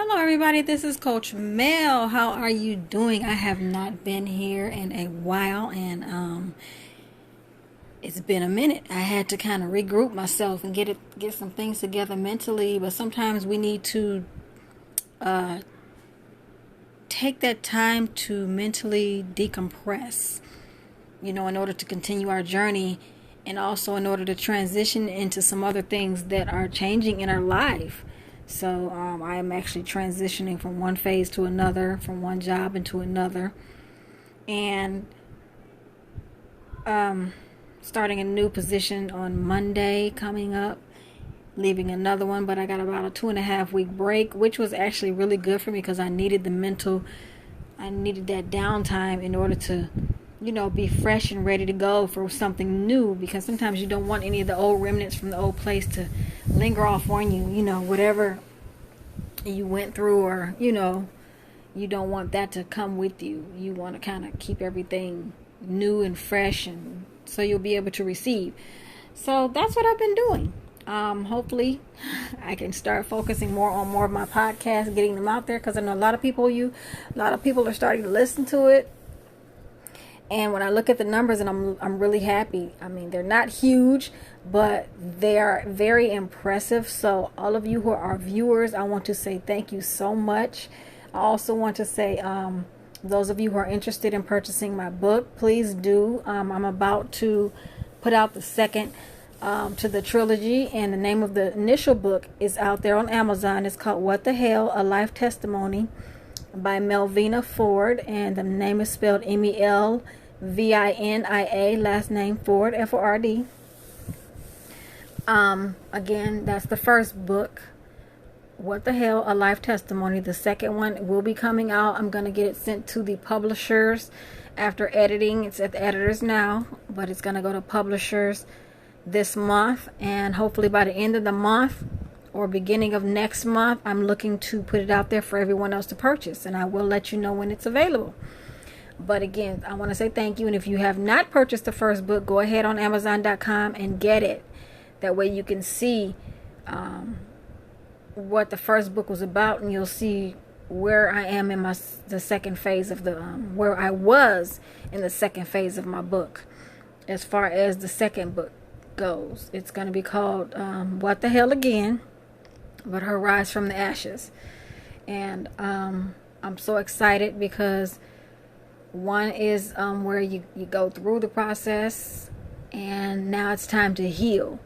Hello, everybody. This is Coach Mel. How are you doing? I have not been here in a while, and it's been a minute. I had to kind of regroup myself and get some things together mentally. But sometimes we need to take that time to mentally decompress. In order to continue our journey, and also in order to transition into some other things that are changing in our life. So I am actually transitioning from one phase to another, from one job into another, and starting a new position on Monday coming up, leaving another one. But I got about a 2.5 week break, which was actually really good for me because I needed I needed that downtime in order to be fresh and ready to go for something new, because sometimes you don't want any of the old remnants from the old place to linger off on you, whatever you went through, or, you don't want that to come with you. You want to kind of keep everything new and fresh, and so you'll be able to receive. So that's what I've been doing. Hopefully I can start focusing more of my podcasts, getting them out there, because I know a lot of people are starting to listen to it. And when I look at the numbers, and I'm really happy. I mean, they're not huge, but they are very impressive. So all of you who are viewers, I want to say thank you so much. I also want to say, those of you who are interested in purchasing my book, please do. I'm about to put out the second to the trilogy, and the name of the initial book is out there on Amazon. It's called What the Hell? A Life Testimony by Melvina Ford, and the name is spelled Melvinia, last name Ford, Ford. Again, that's the first book, What the Hell? A Life Testimony. The second one will be coming out. I'm going to get it sent to the publishers after editing. It's at the editors now, but it's going to go to publishers this month, and hopefully by the end of the month or beginning of next month, I'm looking to put it out there for everyone else to purchase, and I will let you know when it's available. But again, I want to say thank you, and if you have not purchased the first book, go ahead on Amazon.com and get it. That way you can see what the first book was about, and you'll see where I am in the second phase of where I was in the second phase of my book. As far as the second book goes, it's going to be called What the Hell Again, but Her Rise from the Ashes. And I'm so excited because one is where you go through the process, and now it's time to heal.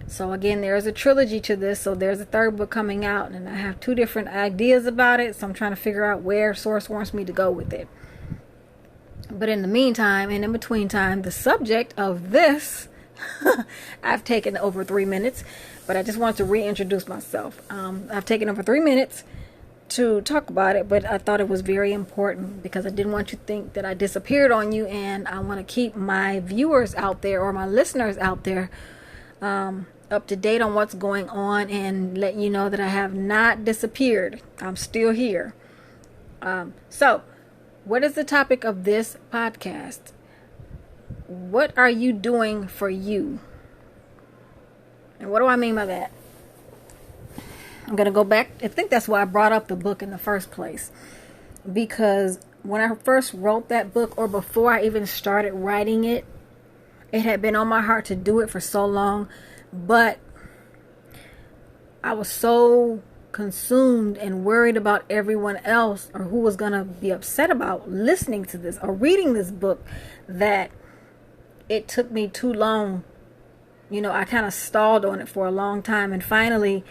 So again, there's a trilogy to this, so there's a third book coming out, and I have 2 different ideas about it, so I'm trying to figure out where Source wants me to go with it. But in the meantime, and in between time, the subject of this I've taken over 3 minutes, but I just wanted to reintroduce myself. I've taken over 3 minutes to talk about it, but I thought it was very important because I didn't want you to think that I disappeared on you, and I want to keep my viewers out there, or my listeners out there, up to date on what's going on, and let you know that I have not disappeared. I'm still here. So what is the topic of this podcast? What are you doing for you? And what do I mean by that? I'm going to go back. I think that's why I brought up the book in the first place. Because when I first wrote that book, or before I even started writing it, it had been on my heart to do it for so long. But I was so consumed and worried about everyone else, or who was going to be upset about listening to this or reading this book, that it took me too long. I kind of stalled on it for a long time, and finally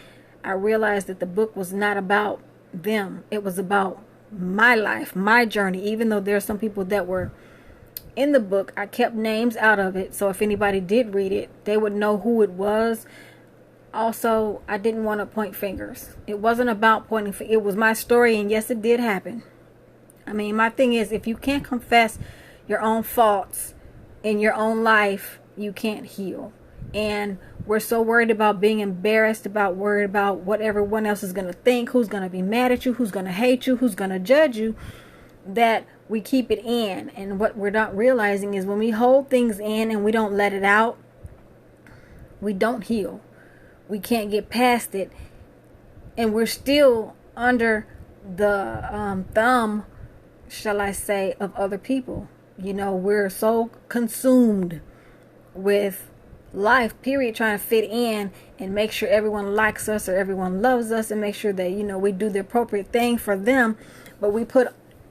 I realized that the book was not about them. It was about my life, my journey. Even though there are some people that were in the book, I kept names out of it, so if anybody did read it, they would know who it was. Also, I didn't want to point fingers. It wasn't about pointing fingers. It was my story, and yes, it did happen. I mean, my thing is, if you can't confess your own faults in your own life, you can't heal. And we're so worried about being embarrassed, worried about what everyone else is going to think, who's going to be mad at you, who's going to hate you, who's going to judge you, that we keep it in. And what we're not realizing is when we hold things in and we don't let it out, we don't heal. We can't get past it. And we're still under the thumb, shall I say, of other people. We're so consumed with life, period, trying to fit in and make sure everyone likes us or everyone loves us and make sure that, we do the appropriate thing for them, but we put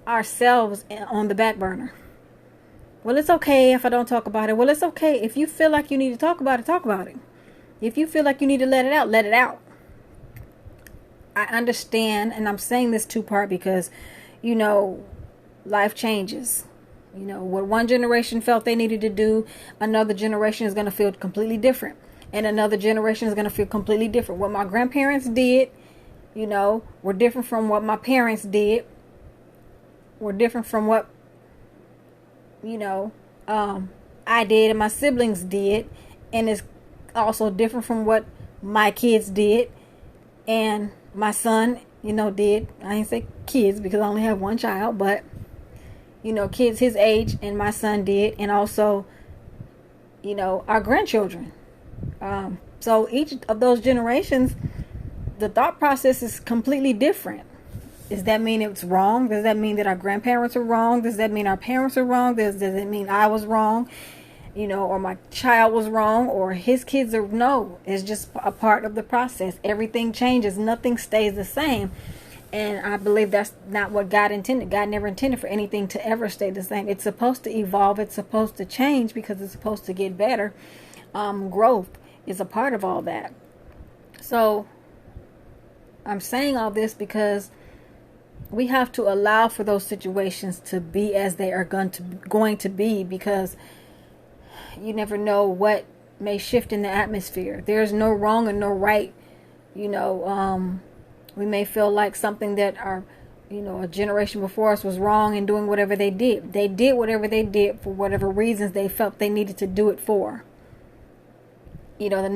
ourselves on the back burner. Well, it's okay if I don't talk about it. Well, it's okay. If you feel like you need to talk about it, talk about it. If you feel like you need to let it out, let it out. I understand, and I'm saying this two-part because, life changes. What one generation felt they needed to do, another generation is going to feel completely different. And another generation is going to feel completely different. What my grandparents did, were different from what my parents did. Were different from what, I did and my siblings did. And it's also different from what my kids did and my son, did. I ain't say kids because I only have one child, but kids his age and my son did, and also, our grandchildren. So each of those generations, the thought process is completely different. Does that mean it's wrong? Does that mean that our grandparents are wrong? Does that mean our parents are wrong? Does it mean I was wrong? Or my child was wrong, or his kids are, no, it's just a part of the process. Everything changes. Nothing stays the same. And I believe that's not what God intended. God never intended for anything to ever stay the same. It's supposed to evolve. It's supposed to change because it's supposed to get better. Growth is a part of all that. So I'm saying all this because we have to allow for those situations to be as they are going to be, because you never know what may shift in the atmosphere. There's no wrong and no right. We may feel like something that a generation before us was wrong in doing whatever they did. They did whatever they did for whatever reasons they felt they needed to do it for. The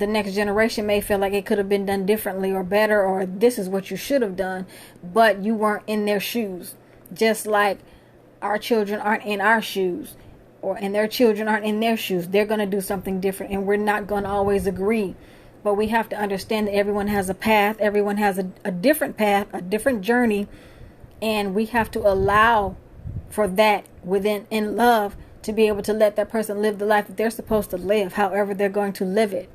next generation may feel like it could have been done differently or better, or this is what you should have done, but you weren't in their shoes. Just like our children aren't in our shoes, and their children aren't in their shoes. They're going to do something different, and we're not going to always agree. But we have to understand that everyone has a path. Everyone has a different path, a different journey. And we have to allow for that in love to be able to let that person live the life that they're supposed to live, however they're going to live it.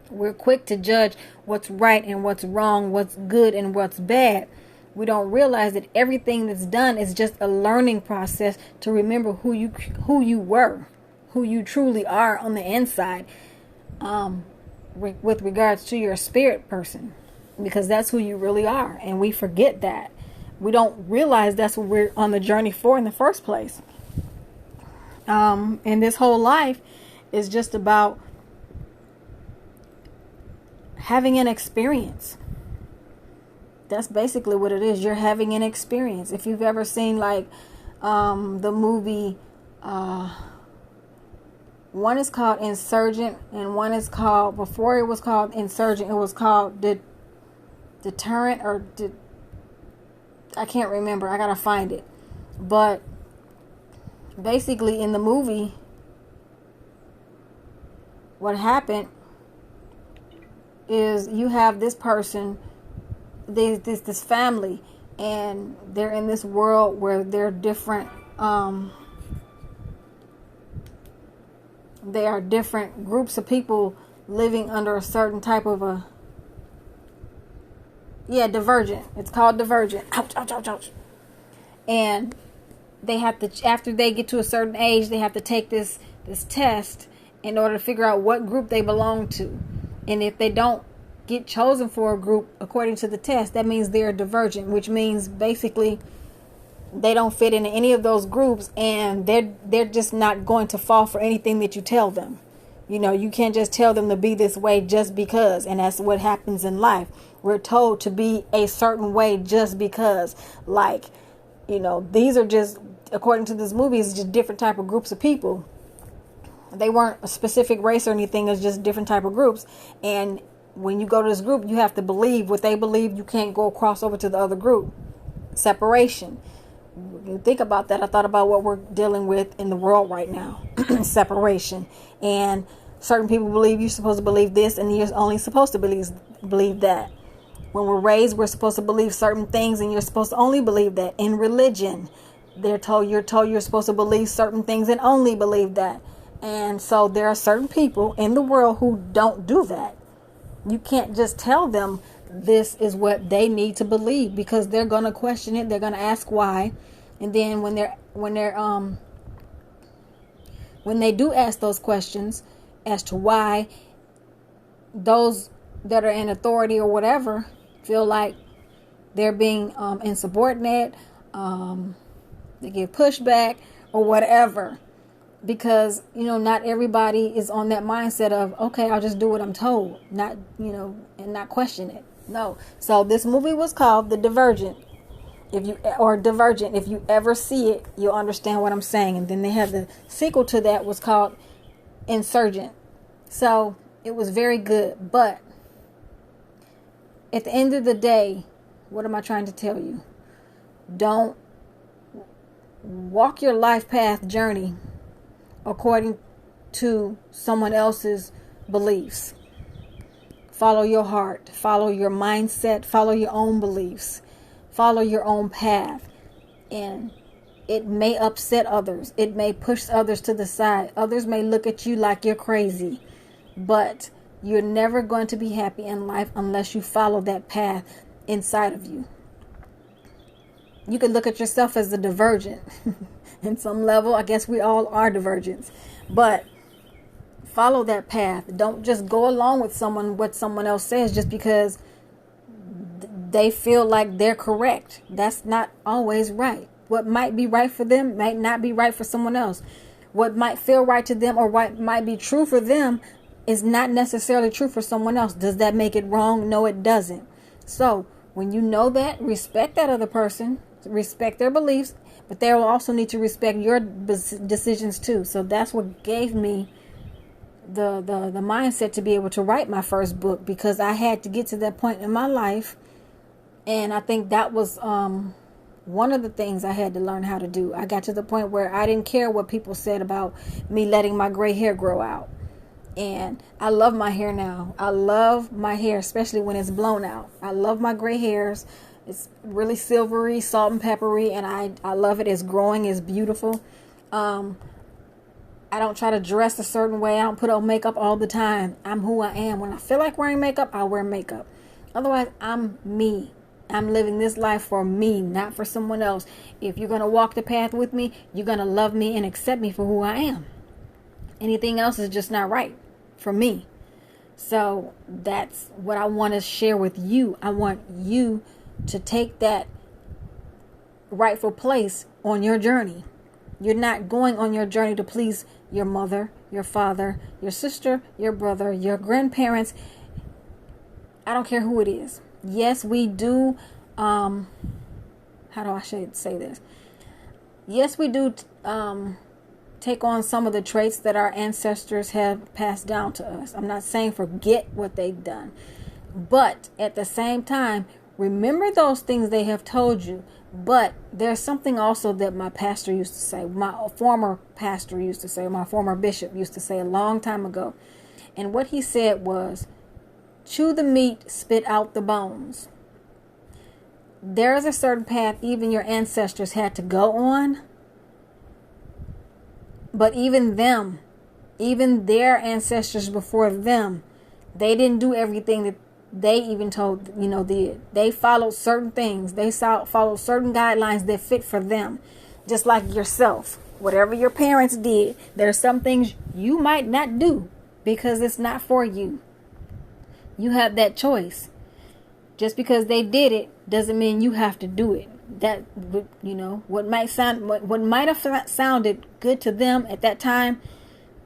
We're quick to judge what's right and what's wrong, what's good and what's bad. We don't realize that everything that's done is just a learning process to remember who you were, who you truly are on the inside. With regards to your spirit person, because that's who you really are, and we forget that. We don't realize that's what we're on the journey for in the first place. And this whole life is just about having an experience. That's basically what it is. You're having an experience. If you've ever seen the movie, one is called Insurgent, and one is called, before it was called Insurgent, it was called Deterrent, or I can't remember. I gotta find it. But basically in the movie, what happened is you have this person, this family, and they're in this world where they're different. They are different groups of people living under a certain type of divergent. It's called divergent. Ouch, ouch, ouch, ouch. And they have to, after they get to a certain age, they have to take this test in order to figure out what group they belong to. And if they don't get chosen for a group according to the test, that means they're divergent, which means basically they don't fit into any of those groups, and they're just not going to fall for anything that you tell them. You can't just tell them to be this way just because, and that's what happens in life. We're told to be a certain way just because, these are just, according to this movie, it's just different type of groups of people. They weren't a specific race or anything. It's just different type of groups. And when you go to this group, you have to believe what they believe. You can't go cross over to the other group. Separation. When you think about that, I thought about what we're dealing with in the world right now. Separation. And certain people believe you're supposed to believe this, and you're only supposed to believe that. When we're raised, we're supposed to believe certain things, and you're supposed to only believe that. In religion, you're told you're supposed to believe certain things and only believe that. And so there are certain people in the world who don't do that. You can't just tell them this is what they need to believe, because they're going to question it. They're going to ask why. And then when they do ask those questions as to why, those that are in authority or whatever feel like they're being insubordinate, they give pushback or whatever, because not everybody is on that mindset of, okay, I'll just do what I'm told, not and not question it. No. So this movie was called The Divergent. Divergent. If you ever see it, you'll understand what I'm saying. And then they had the sequel to that was called Insurgent. So it was very good. But at the end of the day, what am I trying to tell you? Don't walk your life path journey according to someone else's beliefs. Follow your heart, follow your mindset, follow your own beliefs, follow your own path. And it may upset others. It may push others to the side. Others may look at you like you're crazy. But you're never going to be happy in life unless you follow that path inside of you. You could look at yourself as a divergent. In some level, I guess we all are divergents. But follow that path. Don't just go along with what someone else says just because they feel like they're correct. That's not always right. What might be right for them might not be right for someone else. What might feel right to them or what might be true for them is not necessarily true for someone else. Does that make it wrong? No, it doesn't. So when you know that, respect that other person, respect their beliefs, but they will also need to respect your decisions too. So that's what gave me the mindset to be able to write my first book, because I had to get to that point in my life. And I think that was one of the things I had to learn how to do. I got to the point where I didn't care what people said about me letting my gray hair grow out. And I love my hair now. I love my hair, especially when it's blown out. I love my gray hairs. It's really silvery, salt and peppery, and I love it. It's growing. It's beautiful. I don't try to dress a certain way. I don't put on makeup all the time. I'm who I am. When I feel like wearing makeup, I wear makeup. Otherwise, I'm me. I'm living this life for me, not for someone else. If you're going to walk the path with me, you're going to love me and accept me for who I am. Anything else is just not right for me. So that's what I want to share with you. I want you to take that rightful place on your journey. You're not going on your journey to please your mother, your father, your sister, your brother, your grandparents. I don't care who it is. Yes, we do. How do I say this? Yes, we do take on some of the traits that our ancestors have passed down to us. I'm not saying forget what they've done. But at the same time, remember those things they have told you. But there's something also that my pastor used to say, my former pastor used to say, my former bishop used to say a long time ago. And what he said was, chew the meat, spit out the bones. There is a certain path even your ancestors had to go on. But even their ancestors before them, they didn't do everything that they even told, did. They followed certain things. They followed certain guidelines that fit for them. Just like yourself. Whatever your parents did, there are some things you might not do because it's not for you. You have that choice. Just because they did it doesn't mean you have to do it. That, what might have sounded good to them at that time,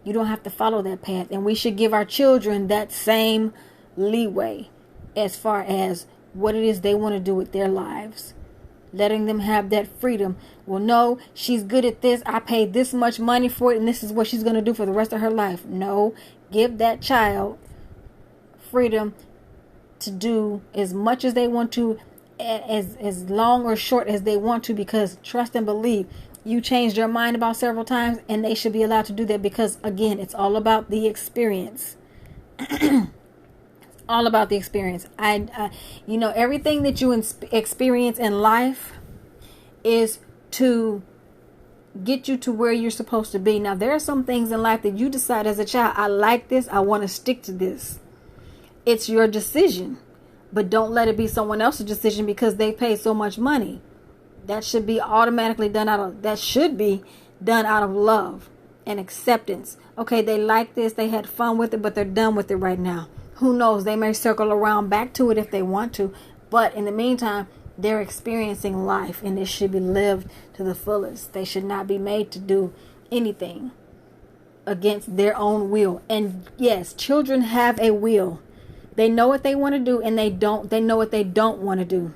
you don't have to follow that path. And we should give our children that same leeway as far as what it is they want to do with their lives. Letting them have that freedom. Well, no, she's good at this. I paid this much money for it, and this is what she's going to do for the rest of her life. No, give that child freedom to do as much as they want to, as long or short as they want to, because trust and believe, you changed your mind about several times, and they should be allowed to do that, because again, it's all about the experience. All about the experience. Everything that you experience in life is to get you to where you're supposed to be. Now, there are some things in life that you decide as a child, I like this, I want to stick to this. It's your decision, but don't let it be someone else's decision because they pay so much money. That should be automatically done out of love and acceptance. Okay, they like this, they had fun with it, but they're done with it right now. Who knows? They may circle around back to it if they want to, but in the meantime, they're experiencing life, and it should be lived to the fullest. They should not be made to do anything against their own will. And yes, children have a will. They know what they want to do, and they know what they don't want to do.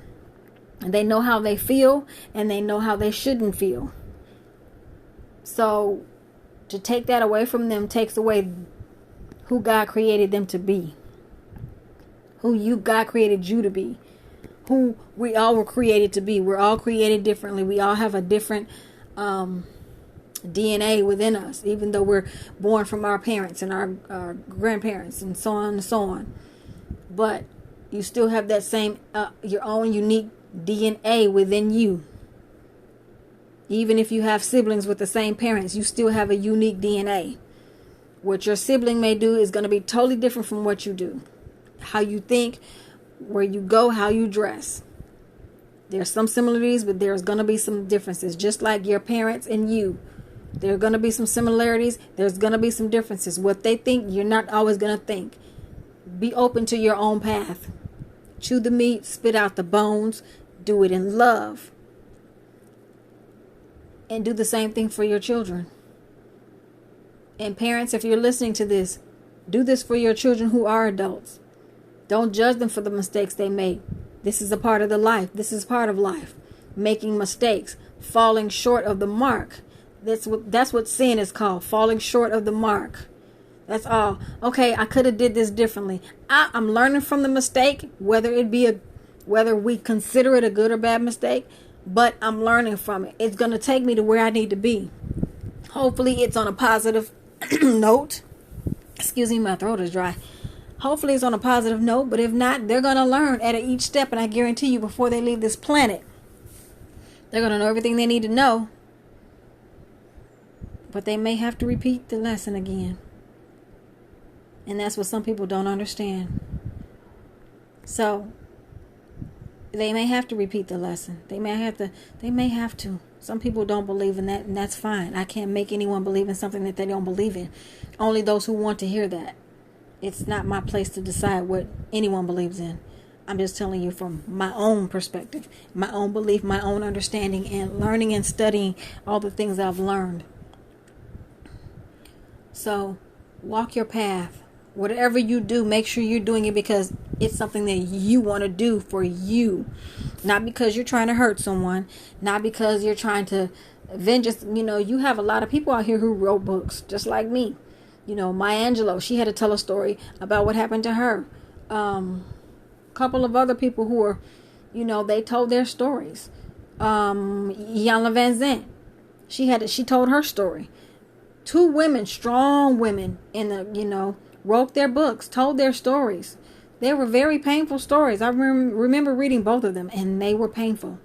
And they know how they feel, and they know how they shouldn't feel. So to take that away from them takes away who God created them to be. Who God created you to be. Who we all were created to be. We're all created differently. We all have a different DNA within us, even though we're born from our parents and our grandparents and so on and so on. But you still have that same, your own unique DNA within you. Even if you have siblings with the same parents, you still have a unique DNA. What your sibling may do is going to be totally different from what you do. How you think, where you go, how you dress. There's some similarities, but there's going to be some differences. Just like your parents and you. There are going to be some similarities. There's going to be some differences. What they think, you're not always going to think. Be open to your own path. Chew the meat, spit out the bones. Do it in love. And do the same thing for your children. And parents, if you're listening to this, do this for your children who are adults. Don't judge them for the mistakes they make. This is a part of the life. This is part of life. Making mistakes. Falling short of the mark. That's what sin is called. Falling short of the mark. That's all. Okay, I could have did this differently. I'm learning from the mistake, whether we consider it a good or bad mistake, but I'm learning from it. It's going to take me to where I need to be. Hopefully it's on a positive note. Excuse me, my throat is dry. Hopefully it's on a positive note, but if not, they're going to learn at each step, and I guarantee you before they leave this planet, they're going to know everything they need to know. But they may have to repeat the lesson again. And that's what some people don't understand. So they may have to repeat the lesson. They may have to. Some people don't believe in that, and that's fine. I can't make anyone believe in something that they don't believe in. Only those who want to hear that. It's not my place to decide what anyone believes in. I'm just telling you from my own perspective, my own belief, my own understanding, and learning and studying all the things I've learned. So walk your path. Whatever you do, make sure you're doing it because it's something that you want to do for you. Not because you're trying to hurt someone. Not because you're trying to avenge. You have a lot of people out here who wrote books just like me. Maya Angelou, she had to tell a story about what happened to her. Couple of other people who were, they told their stories. Iyanla Vanzant, she told her story. 2 women, strong women, wrote their books, told their stories. They were very painful stories. I remember reading both of them, and they were painful.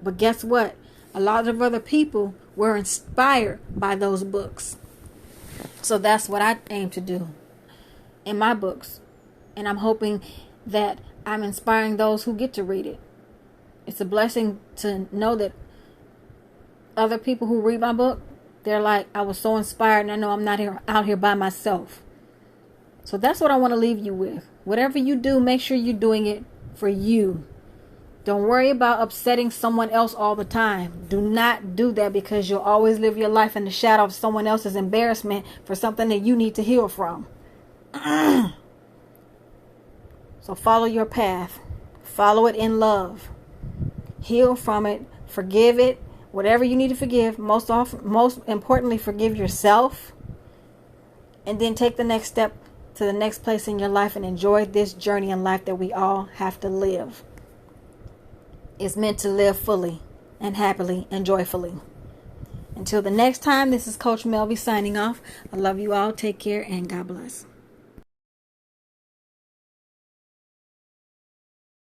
But guess what? A lot of other people were inspired by those books. So that's what I aim to do in my books. And I'm hoping that I'm inspiring those who get to read it. It's a blessing to know that other people who read my book, they're like, I was so inspired, and I know I'm not out here by myself. So that's what I want to leave you with. Whatever you do, make sure you're doing it for you. Don't worry about upsetting someone else all the time. Do not do that, because you'll always live your life in the shadow of someone else's embarrassment for something that you need to heal from. So follow your path. Follow it in love. Heal from it. Forgive it. Whatever you need to forgive. Most importantly, forgive yourself. And then take the next step to the next place in your life and enjoy this journey in life that we all have to live. It's meant to live fully and happily and joyfully. Until the next time, this is Coach Melvie signing off. I love you all. Take care and God bless.